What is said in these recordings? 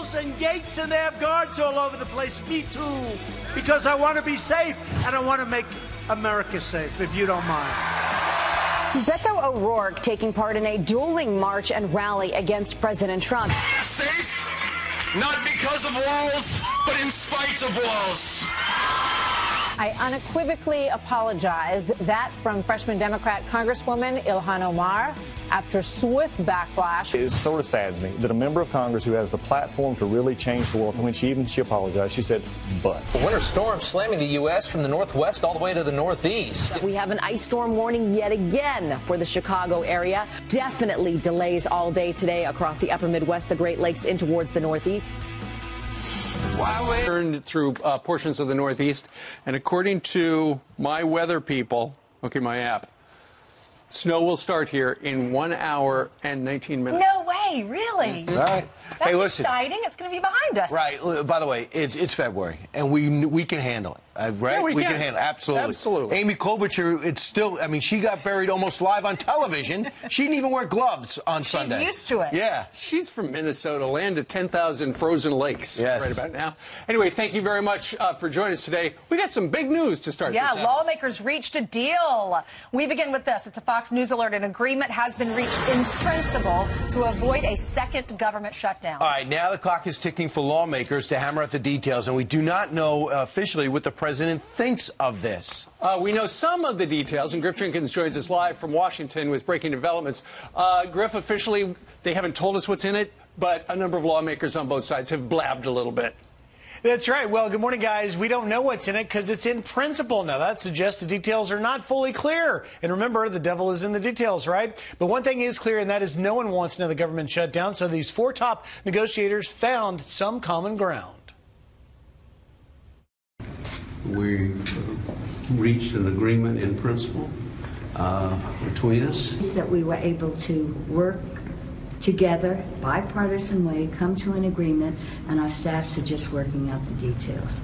walls and gates and they have guards all over the place. Me too. Because I want to be safe and I want to make America safe, if you don't mind. Beto O'Rourke taking part in a dueling march and rally against President Trump. Safe, not because of walls, but in spite of walls. I unequivocally apologize. That from freshman Democrat Congresswoman Ilhan Omar after swift backlash. It sort of saddens me that a member of Congress who has the platform to really change the world, and when she apologized, she said, but. A winter storm slamming the U.S. from the northwest all the way to the northeast. We have an ice storm warning yet again for the Chicago area. Definitely delays all day today across the upper Midwest, the Great Lakes, in towards the northeast. Turned through portions of the Northeast, and according to my weather people, my app, snow will start here in 1 hour and 19 minutes. No way, really? All right. That's hey, listen. Exciting. It's going to be behind us. Right. By the way, it's February, and we can handle it. Right? Yeah, we can handle it. Absolutely. Absolutely. Amy Klobuchar, it's still, she got buried almost live on television. She didn't even wear gloves on Sunday. She's used to it. Yeah. She's from Minnesota, land of 10,000 frozen lakes. Yes. Right about now. Anyway, thank you very much for joining us today. We got some big news to start this hour. Lawmakers reached a deal. We begin with this. It's a Fox News alert. An agreement has been reached in principle to avoid a second government shutdown. All right, now the clock is ticking for lawmakers to hammer out the details, and we do not know officially what the president thinks of this. We know some of the details, and Griff Jenkins joins us live from Washington with breaking developments. Griff, officially, they haven't told us what's in it, but a number of lawmakers on both sides have blabbed a little bit. That's right. Well, good morning, guys. We don't know what's in it because it's in principle. Now, that suggests the details are not fully clear. And remember, the devil is in the details, right? But one thing is clear, and that is no one wants another government shutdown. So these four top negotiators found some common ground. We reached an agreement in principle between us. That we were able to work together, bipartisan way, come to an agreement, and our staffs are just working out the details.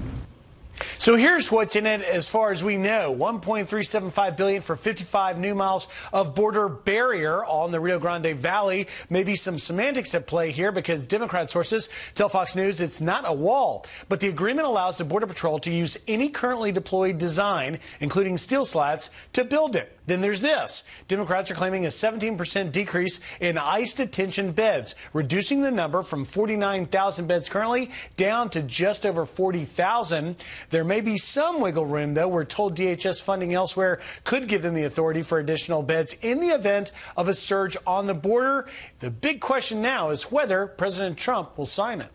So here's what's in it as far as we know. $1.375 billion for 55 new miles of border barrier on the Rio Grande Valley. Maybe some semantics at play here because Democrat sources tell Fox News it's not a wall. But the agreement allows the Border Patrol to use any currently deployed design, including steel slats, to build it. Then there's this. Democrats are claiming a 17% decrease in ICE detention beds, reducing the number from 49,000 beds currently down to just over 40,000. There may be some wiggle room, though. We're told DHS funding elsewhere could give them the authority for additional beds in the event of a surge on the border. The big question now is whether President Trump will sign it.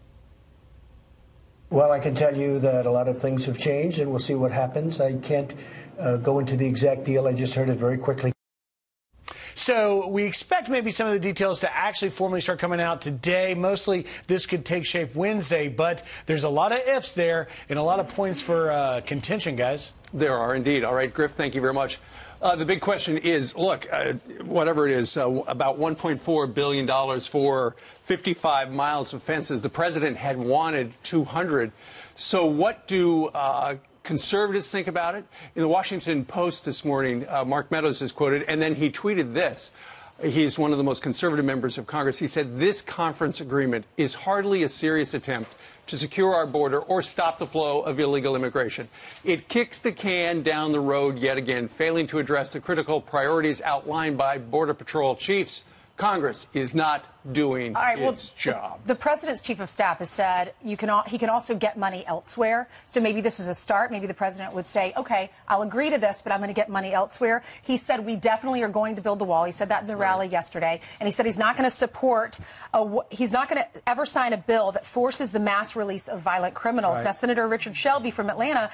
Well, I can tell you that a lot of things have changed, and we'll see what happens. I can't go into the exact deal. I just heard it very quickly. So we expect maybe some of the details to actually formally start coming out today. Mostly this could take shape Wednesday, but there's a lot of ifs there and a lot of points for contention, guys. There are indeed. All right, Griff, thank you very much. The big question is, look, whatever it is, about $1.4 billion for 55 miles of fences. The president had wanted 200. So what do conservatives think about it? In the Washington Post this morning, Mark Meadows is quoted, and then he tweeted this. He's one of the most conservative members of Congress. He said, this conference agreement is hardly a serious attempt to secure our border or stop the flow of illegal immigration. It kicks the can down the road yet again, failing to address the critical priorities outlined by Border Patrol chiefs. Congress is not doing its job. The president's chief of staff has said he can also get money elsewhere. So maybe this is a start. Maybe the president would say, OK, I'll agree to this, but I'm going to get money elsewhere. He said we definitely are going to build the wall. He said that in the rally yesterday. And he said he's not going to support he's not going to ever sign a bill that forces the mass release of violent criminals. Right. Now, Senator Richard Shelby from Alabama,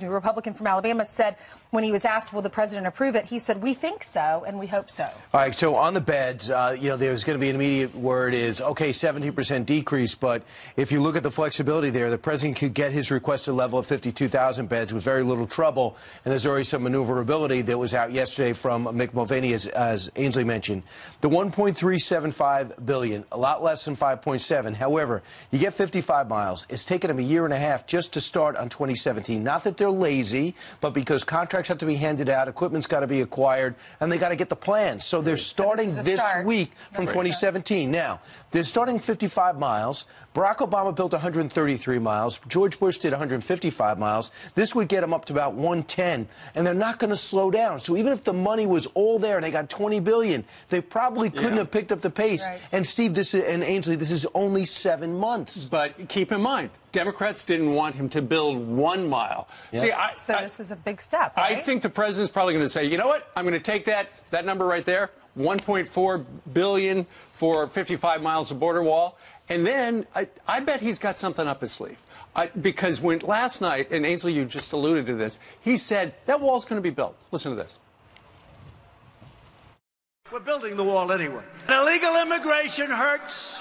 Republican from Alabama, said when he was asked, will the president approve it? He said, we think so and we hope so. All right. So on the beds, there's going to be an immediate word is, okay, 70% decrease. But if you look at the flexibility there, the president could get his requested level of 52,000 beds with very little trouble. And there's already some maneuverability that was out yesterday from Mick Mulvaney, as Ainsley mentioned. The $1.375 billion, a lot less than 5.7. However, you get 55 miles. It's taken them a year and a half just to start on 2017. Not that they're lazy, but because contracts have to be handed out, equipment's got to be acquired, and they got to get the plans. So they're starting this week from 2017. Now, they're starting 55 miles. Barack Obama built 133 miles. George Bush did 155 miles. This would get them up to about 110, and they're not going to slow down. So even if the money was all there and they got $20 billion, they probably couldn't have picked up the pace. Right. And Steve, and Ainsley, this is only 7 months. But keep in mind, Democrats didn't want him to build 1 mile. Yeah. See, so this is a big step, right? I think the president's probably going to say, you know what, I'm going to take that number right there, $1.4 billion for 55 miles of border wall, and then I bet he's got something up his sleeve. Because when last night, and Ainsley, you just alluded to this, he said that wall's going to be built. Listen to this. We're building the wall anyway. Illegal immigration hurts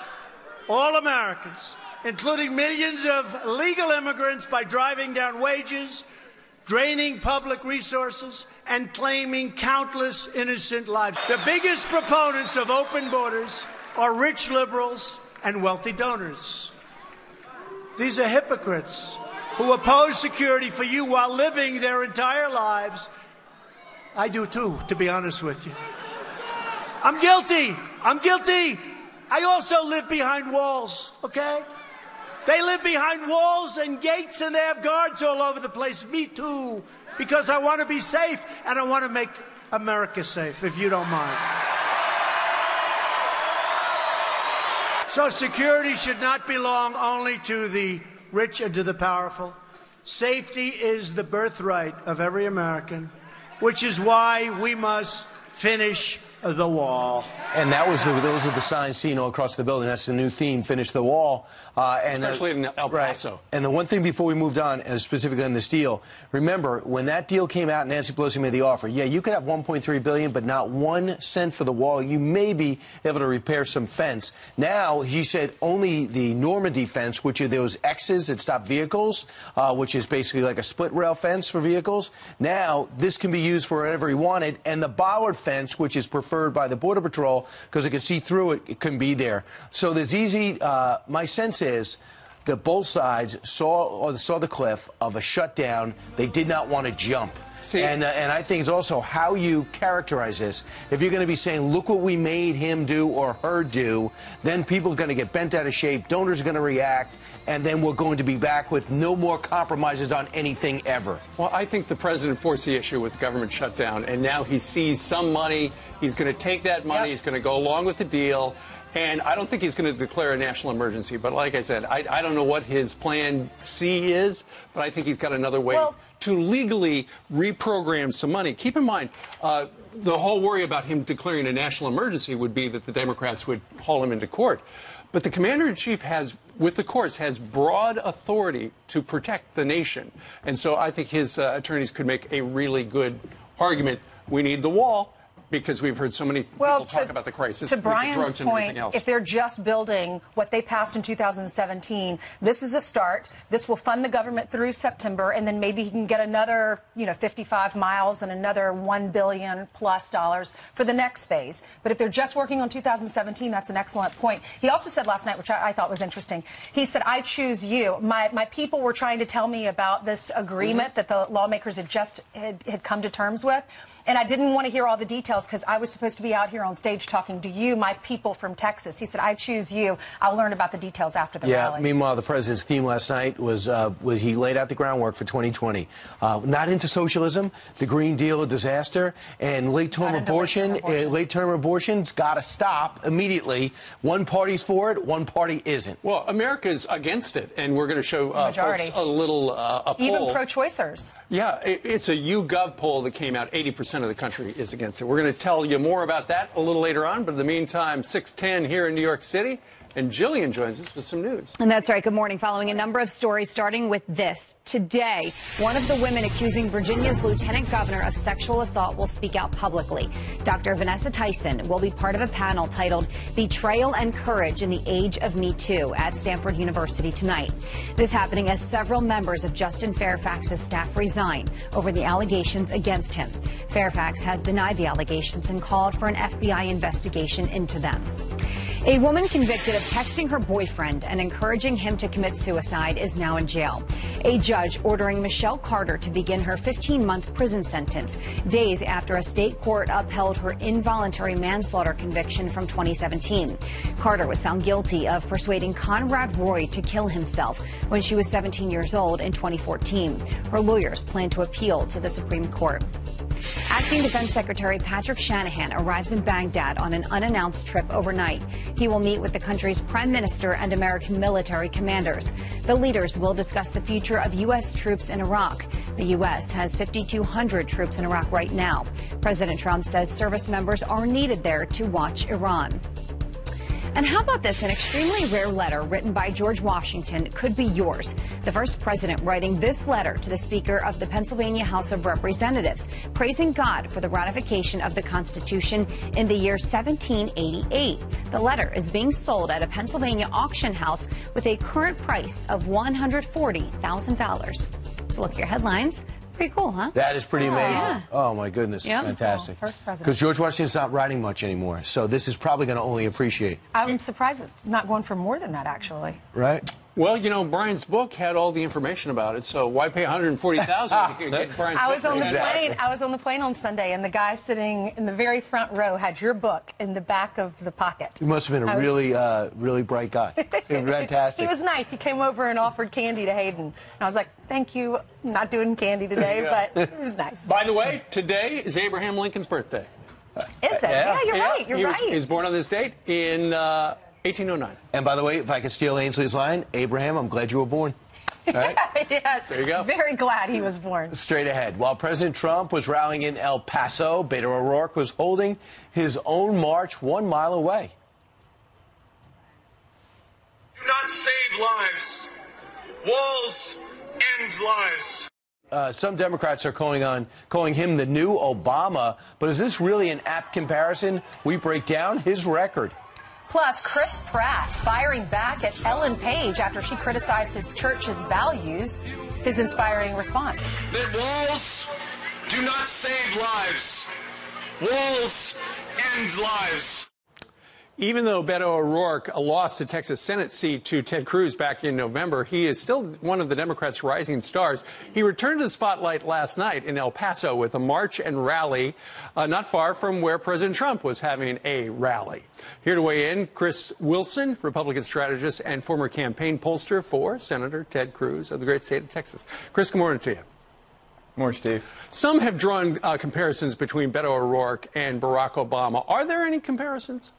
all Americans, including millions of legal immigrants, by driving down wages, draining public resources, and claiming countless innocent lives. The biggest proponents of open borders are rich liberals and wealthy donors. These are hypocrites who oppose security for you while living their entire lives. I do too, to be honest with you. I'm guilty. I'm guilty. I also live behind walls, okay? They live behind walls and gates, and they have guards all over the place. Me too, because I want to be safe, and I want to make America safe, if you don't mind. So security should not belong only to the rich and to the powerful. Safety is the birthright of every American, which is why we must finish the wall. And those are the signs seen all across the building. That's the new theme, finish the wall. Especially in El Paso. Right. And the one thing before we moved on, and specifically on this deal, remember, when that deal came out, Nancy Pelosi made the offer. Yeah, you could have $1.3 billion, but not 1 cent for the wall. You may be able to repair some fence. Now, he said only the Normandy fence, which are those X's that stop vehicles, which is basically like a split rail fence for vehicles. Now, this can be used for whatever he wanted. And the bollard fence, which is preferred by the Border Patrol, because it can see through it, it can be there. So there's easy, my sense is that both sides saw the cliff of a shutdown. They did not want to jump. And I think it's also how you characterize this. If you're going to be saying, look what we made him do or her do, then people are going to get bent out of shape, donors are going to react, and then we're going to be back with no more compromises on anything ever. Well, I think the president forced the issue with government shutdown, and now he sees some money. He's going to take that money. Yep. He's going to go along with the deal. And I don't think he's going to declare a national emergency. But like I said, I don't know what his plan C is, but I think he's got another way to legally reprogram some money. Keep in mind, the whole worry about him declaring a national emergency would be that the Democrats would haul him into court. But the commander-in-chief with the courts, has broad authority to protect the nation. And so I think his attorneys could make a really good argument. We need the wall, because we've heard so many people talk about the crisis. To Brian's point, if they're just building what they passed in 2017, this is a start. This will fund the government through September, and then maybe he can get another, 55 miles and another $1 billion plus for the next phase. But if they're just working on 2017, that's an excellent point. He also said last night, which I thought was interesting, he said, I choose you. My people were trying to tell me about this agreement that the lawmakers had come to terms with. And I didn't want to hear all the details because I was supposed to be out here on stage talking to you, my people from Texas. He said, I choose you. I'll learn about the details after the rally. Meanwhile, the president's theme last night was he laid out the groundwork for 2020. Not into socialism, the Green Deal a disaster, and late-term abortion. Late-term abortion's got to stop immediately. One party's for it, one party isn't. Well, America's against it, and we're going to show folks a little a poll. Even pro-choicers. Yeah, it's a YouGov poll that came out. 80% of the country is against it. We're going to tell you more about that a little later on, but in the meantime, 6:10 here in New York City. And Jillian joins us with some news. And that's right. Good morning. Following a number of stories, starting with this. Today, one of the women accusing Virginia's lieutenant governor of sexual assault will speak out publicly. Dr. Vanessa Tyson will be part of a panel titled Betrayal and Courage in the Age of Me Too at Stanford University tonight. This happening as several members of Justin Fairfax's staff resign over the allegations against him. Fairfax has denied the allegations and called for an FBI investigation into them. A woman convicted of texting her boyfriend and encouraging him to commit suicide is now in jail. A judge ordering Michelle Carter to begin her 15-month prison sentence days after a state court upheld her involuntary manslaughter conviction from 2017. Carter was found guilty of persuading Conrad Roy to kill himself when she was 17 years old in 2014. Her lawyers plan to appeal to the Supreme Court. Acting Defense Secretary Patrick Shanahan arrives in Baghdad on an unannounced trip overnight. He will meet with the country's prime minister and American military commanders. The leaders will discuss the future of U.S. troops in Iraq. The U.S. has 5,200 troops in Iraq right now. President Trump says service members are needed there to watch Iran. And how about this? An extremely rare letter written by George Washington could be yours. The first president writing this letter to the Speaker of the Pennsylvania House of Representatives, praising God for the ratification of the Constitution in the year 1788. The letter is being sold at a Pennsylvania auction house with a current price of $140,000. Let's look at your headlines. Pretty cool, huh? That is pretty amazing. Yeah. Oh, my goodness. Yep. It's fantastic. Oh, first president. Because George Washington's not writing much anymore, so this is probably going to only appreciate. I'm surprised it's not going for more than that, actually. Right? Well, you know, Brian's book had all the information about it, so why pay $140,000 to get Brian's book? I was on the plane on Sunday, and the guy sitting in the very front row had your book in the back of the pocket. He must have been a really bright guy. Fantastic. He was nice. He came over and offered candy to Hayden. And I was like, thank you. I'm not doing candy today, but it was nice. By the way, today is Abraham Lincoln's birthday. Is it? Yeah, you're right. You're right. He was born on this date in 1809. And by the way, if I could steal Ainsley's line, Abraham, I'm glad you were born. All right? Yes. There you go. Very glad he was born. Straight ahead. While President Trump was rallying in El Paso, Beto O'Rourke was holding his own march 1 mile away. Do not save lives. Walls end lives. Some Democrats are calling him the new Obama, but is this really an apt comparison? We break down his record. Plus, Chris Pratt firing back at Ellen Page after she criticized his church's values. His inspiring response. That walls do not save lives. Walls end lives. Even though Beto O'Rourke lost the Texas Senate seat to Ted Cruz back in November, he is still one of the Democrats' rising stars. He returned to the spotlight last night in El Paso with a march and rally not far from where President Trump was having a rally. Here to weigh in, Chris Wilson, Republican strategist and former campaign pollster for Senator Ted Cruz of the great state of Texas. Chris, good morning to you. Good morning, Steve. Some have drawn comparisons between Beto O'Rourke and Barack Obama. Are there any comparisons?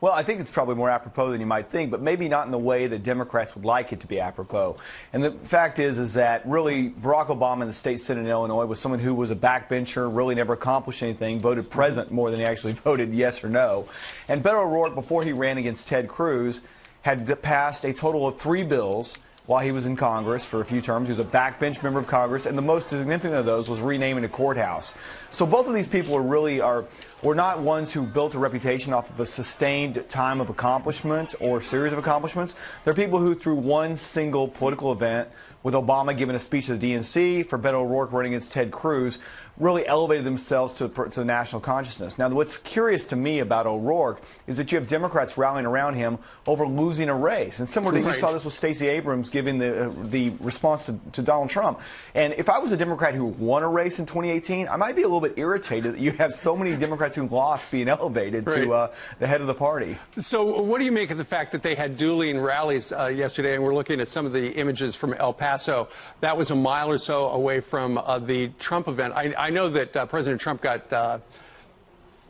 Well, I think it's probably more apropos than you might think, but maybe not in the way that Democrats would like it to be apropos. And the fact is that really Barack Obama in the state Senate in Illinois was someone who was a backbencher, really never accomplished anything, voted present more than he actually voted yes or no. And Beto O'Rourke, before he ran against Ted Cruz, had passed a total of 3 bills while he was in Congress for a few terms. He was a backbench member of Congress, and the most significant of those was renaming a courthouse. So both of these people were not ones who built a reputation off of a sustained time of accomplishment or series of accomplishments. They're people who, through one single political event, with Obama giving a speech to the DNC, for Beto O'Rourke running against Ted Cruz, really elevated themselves to the national consciousness. Now, what's curious to me about O'Rourke is that you have Democrats rallying around him over losing a race. And similar to, you saw this with Stacey Abrams giving the response to Donald Trump. And if I was a Democrat who won a race in 2018, I might be a little bit irritated that you have so many Democrats who lost being elevated to the head of the party. So what do you make of the fact that they had dueling rallies yesterday, and we're looking at some of the images from El Paso? That was a mile or so away from the Trump event. I know that President Trump got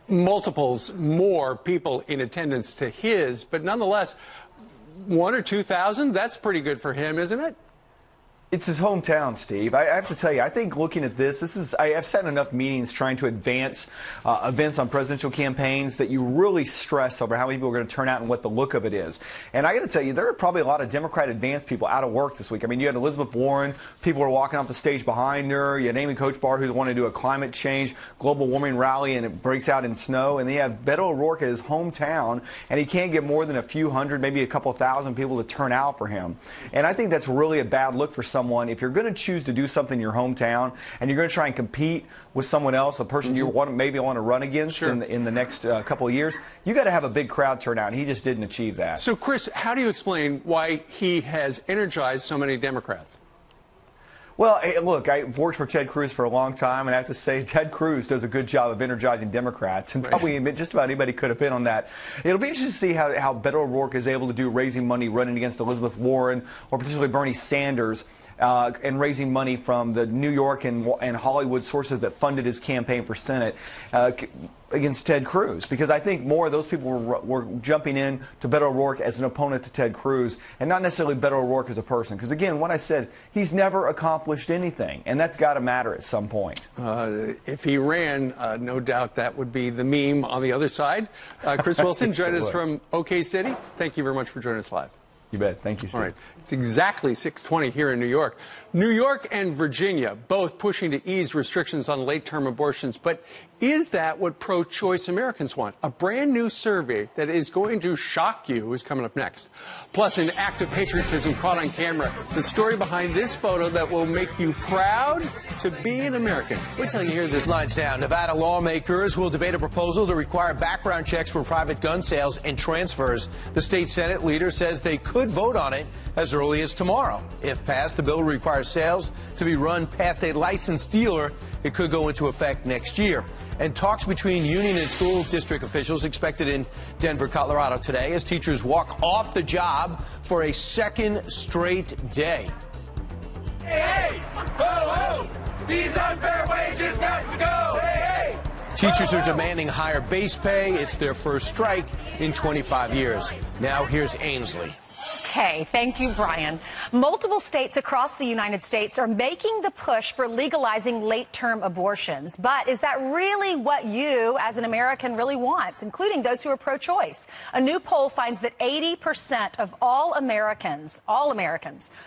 multiples more people in attendance to his, but nonetheless, 1,000 or 2,000, that's pretty good for him, isn't it? It's his hometown, Steve. I have to tell you, I think looking at this, I've sat in enough meetings trying to advance events on presidential campaigns that you really stress over how many people are going to turn out and what the look of it is. And I got to tell you, there are probably a lot of Democrat advance people out of work this week. I mean, you had Elizabeth Warren, people were walking off the stage behind her. You had Amy Klobuchar, who's wanting to do a climate change, global warming rally, and it breaks out in snow. And then you have Beto O'Rourke at his hometown, and he can't get more than a few hundred, maybe a couple thousand people to turn out for him. And I think that's really a bad look for some someone, if you're going to choose to do something in your hometown and you're going to try and compete with someone else, a person you maybe want to run against in the next couple of years, you got to have a big crowd turnout. And he just didn't achieve that. So, Chris, how do you explain why he has energized so many Democrats? Well, hey, look, I've worked for Ted Cruz for a long time, and I have to say Ted Cruz does a good job of energizing Democrats, and probably just about anybody could have been on that. It'll be interesting to see how Beto O'Rourke is able to do raising money running against Elizabeth Warren or particularly Bernie Sanders and raising money from the New York and Hollywood sources that funded his campaign for Senate against Ted Cruz, because I think more of those people were jumping in to Beto O'Rourke as an opponent to Ted Cruz and not necessarily Beto O'Rourke as a person. Because, again, what I said, he's never accomplished anything, and that's got to matter at some point. If he ran, no doubt that would be the meme on the other side. Chris Wilson joined us from OK City. Thank you very much for joining us live. You bet. Thank you, Steve. All right. It's exactly 6:20 here in New York. New York and Virginia both pushing to ease restrictions on late-term abortions. But is that what pro-choice Americans want? A brand new survey that is going to shock you is coming up next. Plus, an act of patriotism caught on camera. The story behind this photo that will make you proud to be an American. Wait till you hear this. Lines down. Nevada lawmakers will debate a proposal to require background checks for private gun sales and transfers. The state Senate leader says they could vote on it as early as tomorrow. If passed, the bill requires sales to be run past a licensed dealer. It could go into effect next year. And talks between union and school district officials expected in Denver, Colorado today as teachers walk off the job for a second straight day. Hey, hey! Ho, ho! These unfair wages have to go! Hey, hey! Teachers are demanding higher base pay. It's their first strike in 25 years. Now here's Ainsley. Okay, thank you, Brian. Multiple states across the United States are making the push for legalizing late-term abortions. But is that really what you, as an American, really wants, including those who are pro-choice? A new poll finds that 80% of all Americans,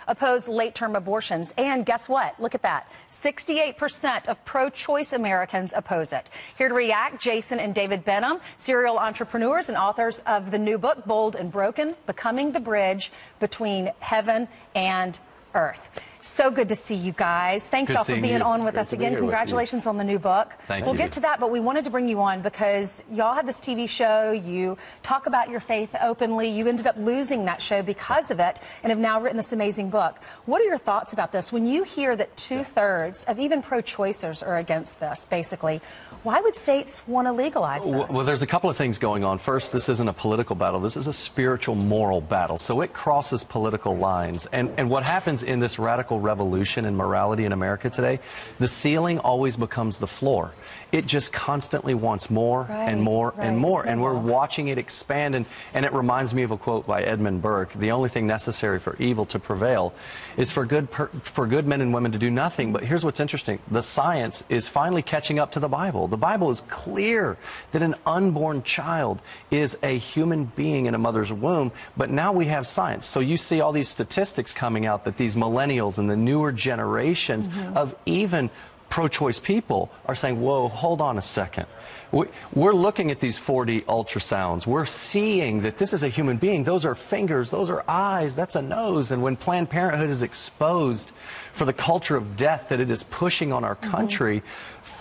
oppose late-term abortions. And guess what? Look at that. 68% of pro-choice Americans oppose it. Here to react, Jason and David Benham, serial entrepreneurs and authors of the new book, Bold and Broken, Becoming the Bridge between Heaven and Earth. So good to see you guys. Thank y'all for being on with us again. Congratulations on the new book. We'll get to that, but we wanted to bring you on because y'all had this TV show. You talk about your faith openly. You ended up losing that show because of it and have now written this amazing book. What are your thoughts about this? When you hear that 2/3 of even pro-choicers are against this, basically, why would states want to legalize this? Well, there's a couple of things going on. First, this isn't a political battle. This is a spiritual, moral battle. So it crosses political lines. And what happens in this radical revolution in morality in America today, the ceiling always becomes the floor. It just constantly wants more and more and more. And we're watching it expand. And it reminds me of a quote by Edmund Burke: the only thing necessary for evil to prevail is for good men and women to do nothing. But here's what's interesting. The science is finally catching up to the Bible. The Bible is clear that an unborn child is a human being in a mother's womb. But now we have science. So you see all these statistics coming out that these millennials and the newer generations of even pro-choice people are saying, whoa, hold on a second. We're looking at these 4D ultrasounds. We're seeing that this is a human being. Those are fingers. Those are eyes. That's a nose. And when Planned Parenthood is exposed for the culture of death that it is pushing on our country,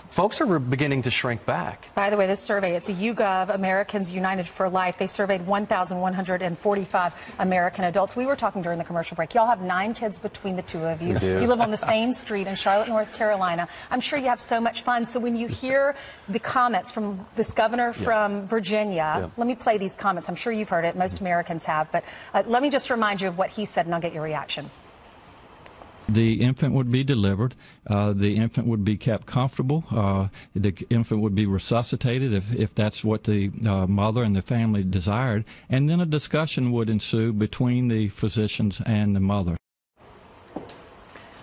folks are beginning to shrink back. By the way, this survey, it's a YouGov, Americans United for Life. They surveyed 1,145 American adults. We were talking during the commercial break. Y'all have 9 kids between the two of you. You live on the same street in Charlotte, North Carolina. I'm sure you have so much fun. So when you hear the comments from this governor from Virginia, let me play these comments. I'm sure you've heard it. Most Americans have. But let me just remind you of what he said, and I'll get your reaction. The infant would be delivered. The infant would be kept comfortable. The infant would be resuscitated if that's what the mother and the family desired. And then a discussion would ensue between the physicians and the mother.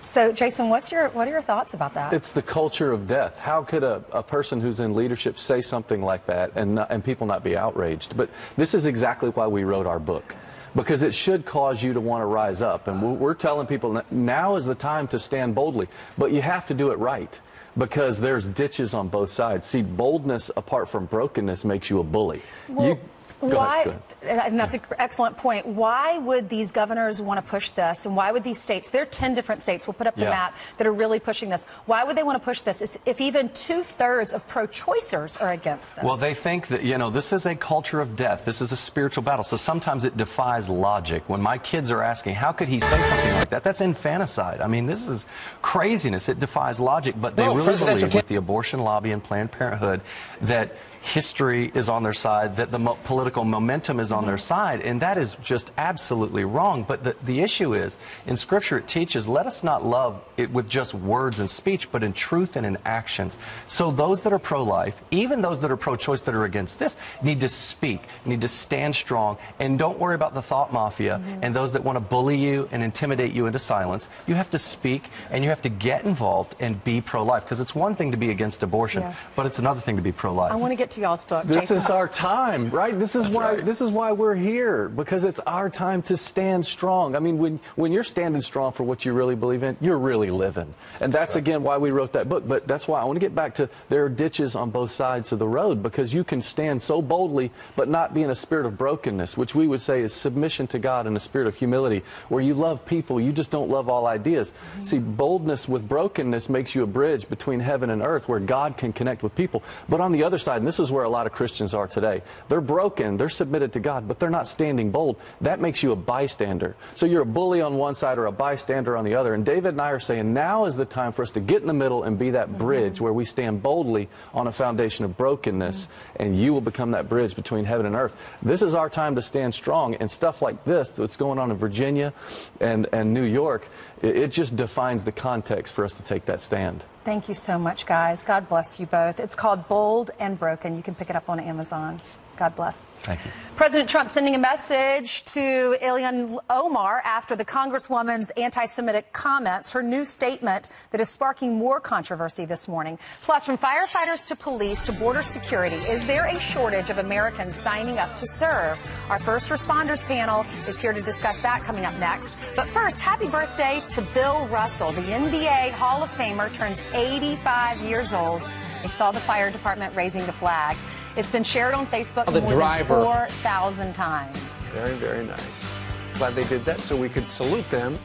So, Jason, what are your thoughts about that? It's the culture of death. How could a person who's in leadership say something like that and people not be outraged? But this is exactly why we wrote our book. Because it should cause you to want to rise up. And we're telling people now is the time to stand boldly. But you have to do it right. Because there's ditches on both sides. See, boldness apart from brokenness makes you a bully. Well, Why, and that's an excellent point, why would these governors want to push this, and why would these states, there are 10 different states, we'll put up the map, that are really pushing this. Why would they want to push this if even 2/3 of pro-choicers are against this? Well, they think that, this is a culture of death. This is a spiritual battle. So sometimes it defies logic. When my kids are asking, how could he say something like that? That's infanticide. I mean, this is craziness. It defies logic. But they really believe with the abortion lobby and Planned Parenthood that history is on their side, that the political momentum is on their side, and that is just absolutely wrong. But the issue is, in Scripture it teaches, let us not love it with just words and speech, but in truth and in actions. So those that are pro-life, even those that are pro-choice that are against this, need to speak, need to stand strong, and don't worry about the thought mafia and those that want to bully you and intimidate you into silence. You have to speak, and you have to get involved and be pro-life, because it's one thing to be against abortion, but it's another thing to be pro-life. I want to get to y'all's book. This is our time, right? This is why we're here, because it's our time to stand strong. I mean, when you're standing strong for what you really believe in, you're really living. And that's, again, why we wrote that book. But that's why I want to get back to there are ditches on both sides of the road, because you can stand so boldly but not be in a spirit of brokenness, which we would say is submission to God and a spirit of humility, where you love people, you just don't love all ideas. See, boldness with brokenness makes you a bridge between heaven and earth where God can connect with people. But on the other side, and this is where a lot of Christians are today, they're broken, they're submitted to God, but they're not standing bold. That makes you a bystander. So you're a bully on one side or a bystander on the other. And David and I are saying now is the time for us to get in the middle and be that bridge where we stand boldly on a foundation of brokenness, and you will become that bridge between heaven and earth. This is our time to stand strong, and stuff like this that's going on in Virginia and New York, it just defines the context for us to take that stand. Thank you so much, guys. God bless you both. It's called Bold and Broken. You can pick it up on Amazon. God bless. Thank you. President Trump sending a message to Ilhan Omar after the Congresswoman's anti-Semitic comments, her new statement that is sparking more controversy this morning. Plus, from firefighters to police to border security, is there a shortage of Americans signing up to serve? Our first responders panel is here to discuss that coming up next. But first, happy birthday to Bill Russell. The NBA Hall of Famer turns 85 years old. They saw the fire department raising the flag. It's been shared on Facebook more than 4,000 times. Very, very nice. Glad they did that so we could salute them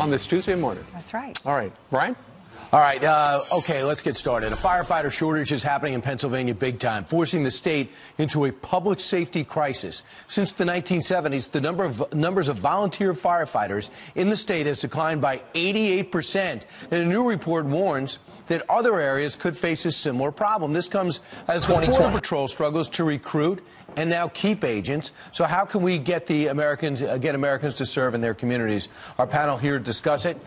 on this Tuesday morning. That's right. All right. Brian? All right, okay, let's get started. A firefighter shortage is happening in Pennsylvania big time, forcing the state into a public safety crisis. Since the 1970s, the numbers of volunteer firefighters in the state has declined by 88%. And a new report warns that other areas could face a similar problem. This comes as the Border Patrol struggles to recruit and now keep agents. So how can we get Americans to serve in their communities? Our panel here to discuss it.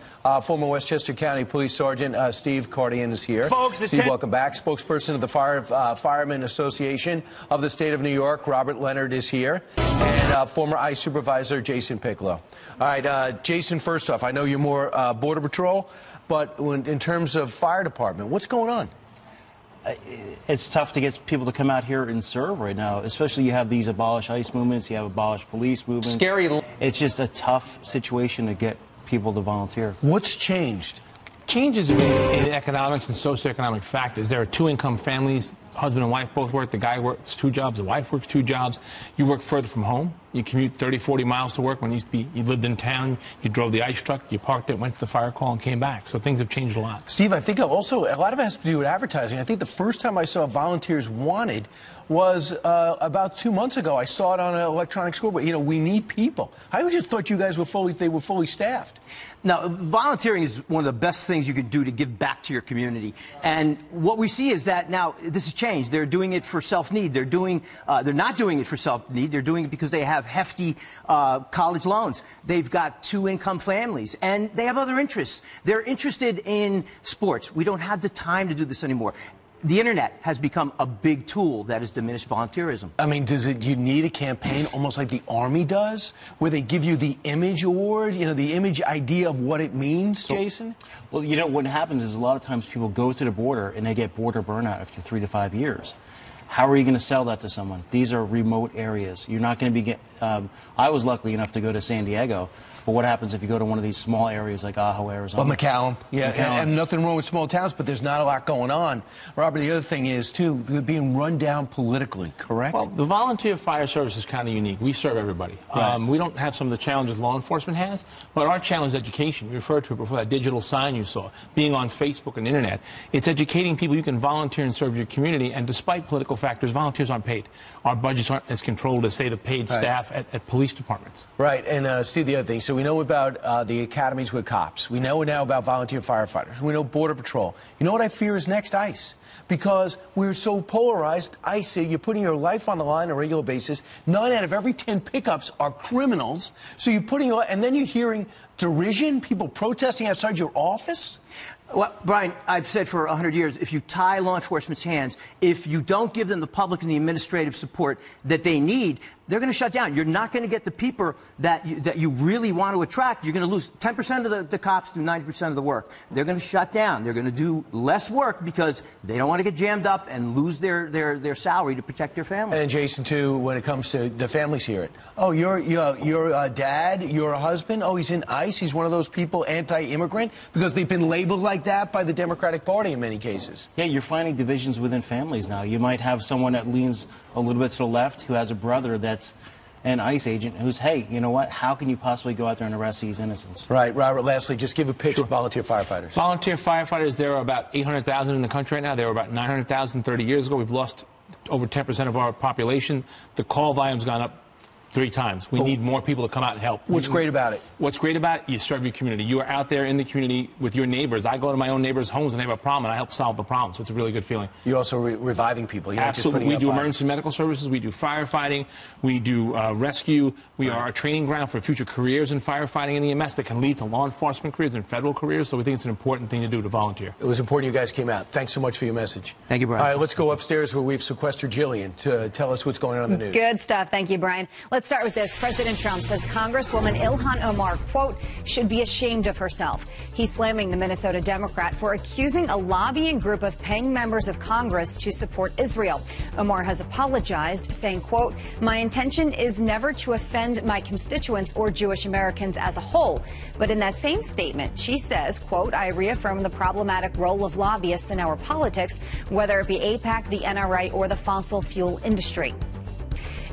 Former Westchester County Police Sergeant Steve Cardian is here. Folks, Steve, welcome back. Spokesperson of the Firemen Association of the State of New York, Robert Leonard, is here. And former ICE Supervisor Jason Piccolo. All right, Jason, first off, I know you're more Border Patrol, but in terms of fire department, what's going on? It's tough to get people to come out here and serve right now, especially you have these abolish ICE movements, you have abolish police movements. Scary. It's just a tough situation to get people to volunteer. What's changed? Changes in economics and socioeconomic factors. There are two-income families, husband and wife both work. The guy works 2 jobs, the wife works 2 jobs. You work further from home. You commute 30, 40 miles to work. When you lived in town, you drove the ice truck, you parked it, went to the fire call, and came back. So things have changed a lot. Steve, I think also a lot of it has to do with advertising. I think the first time I saw Volunteers Wanted was about 2 months ago. I saw it on an electronic scoreboard. You know, we need people. I just thought you guys were fully staffed. Now, volunteering is one of the best things you can do to give back to your community. And what we see is that now this has changed. They're doing it for self-need. They're not doing it for self-need. They're doing it because they have hefty college loans. They've got 2-income families, and they have other interests. They're interested in sports. We don't have the time to do this anymore. The internet has become a big tool that has diminished volunteerism. I mean, do you need a campaign almost like the Army does, where they give you the image award, you know, the image idea of what it means, Jason? Well, you know, what happens is a lot of times people go to the border and they get border burnout after 3 to 5 years. How are you going to sell that to someone? These are remote areas. You're not going to be I was lucky enough to go to San Diego. But what happens if you go to one of these small areas like Ajo, Arizona? Well, McAllen, yeah, McAllen. And nothing wrong with small towns, but there's not a lot going on. Robert, the other thing is, too, they're being run down politically, correct? Well, the volunteer fire service is kind of unique. We serve everybody. Right. We don't have some of the challenges law enforcement has, but our challenge is education. You referred to it before, that digital sign you saw, being on Facebook and internet. It's educating people you can volunteer and serve your community, and despite political factors, volunteers aren't paid. Our budgets aren't as controlled as, say, the paid staff at police departments. Right, and Steve, the other thing, so we know about the academies with cops. We know now about volunteer firefighters. We know Border Patrol. You know what I fear is next? ICE. Because we're so polarized, ICE, you're putting your life on the line on a regular basis. 9 out of every 10 pickups are criminals. So you're putting, and then you're hearing derision, people protesting outside your office. Well, Brian, I've said for 100 years, if you tie law enforcement's hands, if you don't give them the public and the administrative support that they need, they're going to shut down. You're not going to get the people that you really want to attract. You're going to lose 10% of the cops do 90% of the work. They're going to shut down. They're going to do less work because they don't want to get jammed up and lose their salary to protect their family. And Jason, too, when it comes to the families hear it. Oh, you're a dad, you're a husband. Oh, he's in ICE. He's one of those people, anti-immigrant, because they've been labeled like that by the Democratic Party in many cases. Yeah, you're finding divisions within families now. You might have someone that leans a little bit to the left who has a brother that's an ICE agent who's, hey, you know what, how can you possibly go out there and arrest these innocents? Right. Robert, lastly, just give a pitch for volunteer firefighters. Volunteer firefighters, there are about 800,000 in the country right now. There were about 900,000 30 years ago. We've lost over 10% of our population. The call volume's gone up 3 times. We need more people to come out and help. What's great about it? What's great about it, you serve your community. You are out there in the community with your neighbors. I go to my own neighbors' homes and they have a problem, and I help solve the problem. So it's a really good feeling. You're also reviving people. You're Absolutely. Not just we do fire. emergency medical services. We do firefighting. We do rescue. We are a training ground for future careers in firefighting and EMS that can lead to law enforcement careers and federal careers. So we think it's an important thing to do to volunteer. It was important you guys came out. Thanks so much for your message. Thank you, Brian. All right, let's go upstairs where we've sequestered Jillian to tell us what's going on in the news. Good stuff. Thank you, Brian. Let's start with this. President Trump says Congresswoman Ilhan Omar, quote, should be ashamed of herself. He's slamming the Minnesota Democrat for accusing a lobbying group of paying members of Congress to support Israel. Omar has apologized, saying, quote, my intention is never to offend my constituents or Jewish Americans as a whole. But in that same statement, she says, quote, I reaffirm the problematic role of lobbyists in our politics, whether it be AIPAC, the NRA, or the fossil fuel industry.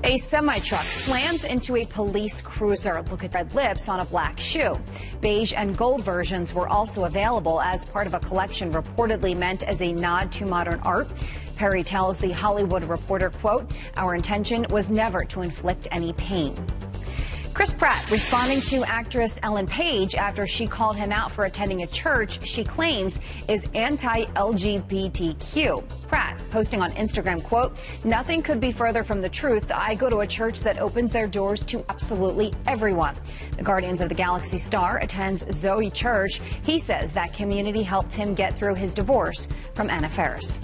A semi-truck slams into a police cruiser. Look at red lips on a black shoe. Beige and gold versions were also available as part of a collection reportedly meant as a nod to modern art. Perry tells The Hollywood Reporter, quote, our intention was never to inflict any pain. Chris Pratt responding to actress Ellen Page after she called him out for attending a church she claims is anti-LGBTQ. Pratt posting on Instagram, quote, nothing could be further from the truth. I go to a church that opens their doors to absolutely everyone. The Guardians of the Galaxy star attends Zoe Church. He says that community helped him get through his divorce from Anna Faris.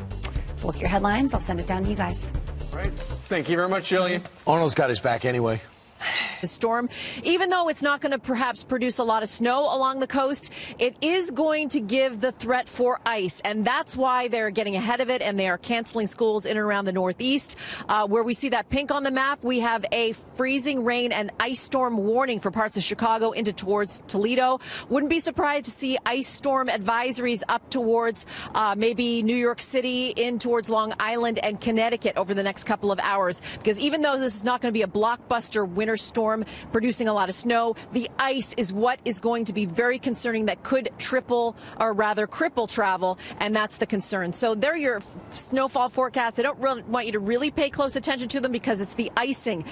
Let's look at your headlines. I'll send it down to you guys. All right. Thank you very much, Jillian. Arnold's got his back anyway. The storm, even though it's not going to perhaps produce a lot of snow along the coast, it is going to give the threat for ice. And that's why they're getting ahead of it, and they are canceling schools in and around the Northeast. Where we see that pink on the map, we have a freezing rain and ice storm warning for parts of Chicago into towards Toledo. Wouldn't be surprised to see ice storm advisories up towards maybe New York City, in towards Long Island and Connecticut over the next couple of hours. Because even though this is not going to be a blockbuster winter storm producing a lot of snow, the ice is what is going to be very concerning, that could triple or rather cripple travel, and that's the concern. So they're your snowfall forecasts. I don't really want you to really pay close attention to them because it's the icing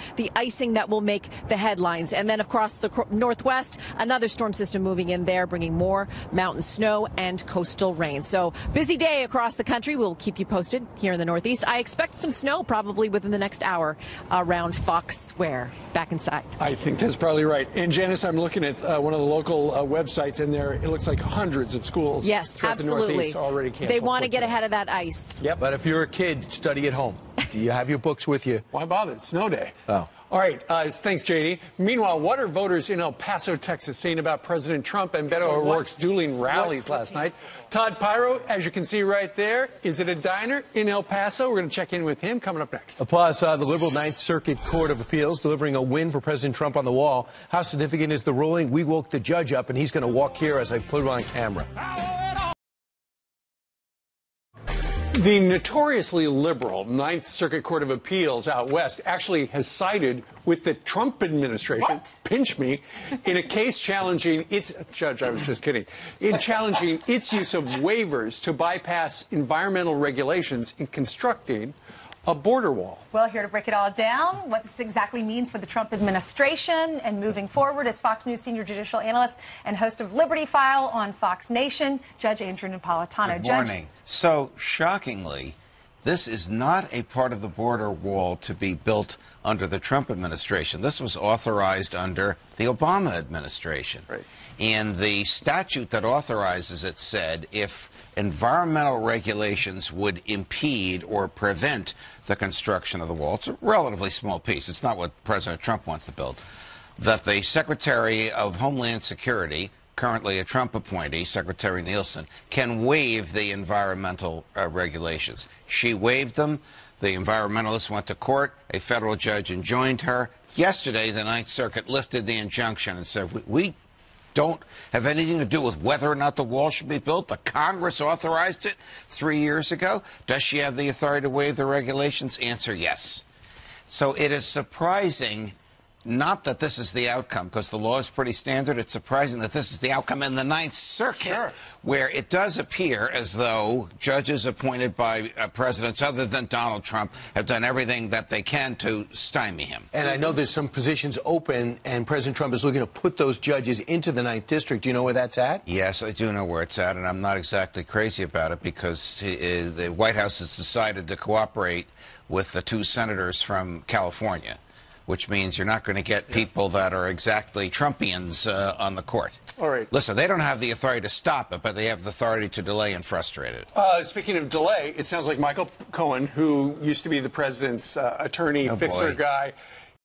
that will make the headlines. And then across the Northwest, another storm system moving in there, bringing more mountain snow and coastal rain. So busy day across the country. We'll keep you posted here in the Northeast. I expect some snow probably within the next hour around Fox Square. Back inside. I think that's probably right. And Janice, I'm looking at one of the local websites, and there it looks like hundreds of schools. Yes, absolutely. Already canceled. They want to get ahead of that ice. Yep. But if you're a kid, study at home. Do you have your books with you? Why bother? It's snow day. Oh. All right, thanks, JD. Meanwhile, what are voters in El Paso, Texas, saying about President Trump and Beto O'Rourke's dueling rallies last night? Todd Pyro, as you can see right there, is it a diner in El Paso? We're going to check in with him coming up next. Applause. The liberal Ninth Circuit Court of Appeals delivering a win for President Trump on the wall. How significant is the ruling? We woke the judge up, and he's going to walk here as I put it on camera. The notoriously liberal Ninth Circuit Court of Appeals out west actually has sided with the Trump administration, pinch me, in a case challenging its, Judge, I was just kidding, in challenging its use of waivers to bypass environmental regulations in constructing a border wall. Well, here to break it all down, what this exactly means for the Trump administration and moving forward is Fox News senior judicial analyst and host of Liberty File on Fox Nation, Judge Andrew Napolitano. Good morning. So, shockingly, this is not a part of the border wall to be built under the Trump administration. This was authorized under the Obama administration. Right. And the statute that authorizes it said if environmental regulations would impede or prevent the construction of the wall, it's a relatively small piece, it's not what President Trump wants to build, that the Secretary of Homeland Security, currently a Trump appointee, Secretary Nielsen, can waive the environmental regulations. She waived them. The environmentalists went to court. A federal judge enjoined her. Yesterday, the Ninth Circuit lifted the injunction and said, we don't have anything to do with whether or not the wall should be built. The Congress authorized it 3 years ago. Does she have the authority to waive the regulations? Answer, yes. So it is surprising, not that this is the outcome, because the law is pretty standard. It's surprising that this is the outcome in the Ninth Circuit, where it does appear as though judges appointed by presidents other than Donald Trump have done everything that they can to stymie him. And I know there's some positions open, and President Trump is looking to put those judges into the Ninth District. Do you know where that's at? Yes, I do know where it's at, and I'm not exactly crazy about it because the White House has decided to cooperate with the 2 senators from California, which means you're not going to get people that are exactly Trumpians on the court. All right. Listen, they don't have the authority to stop it, but they have the authority to delay and frustrate it. Speaking of delay, it sounds like Michael Cohen, who used to be the president's attorney, fixer guy,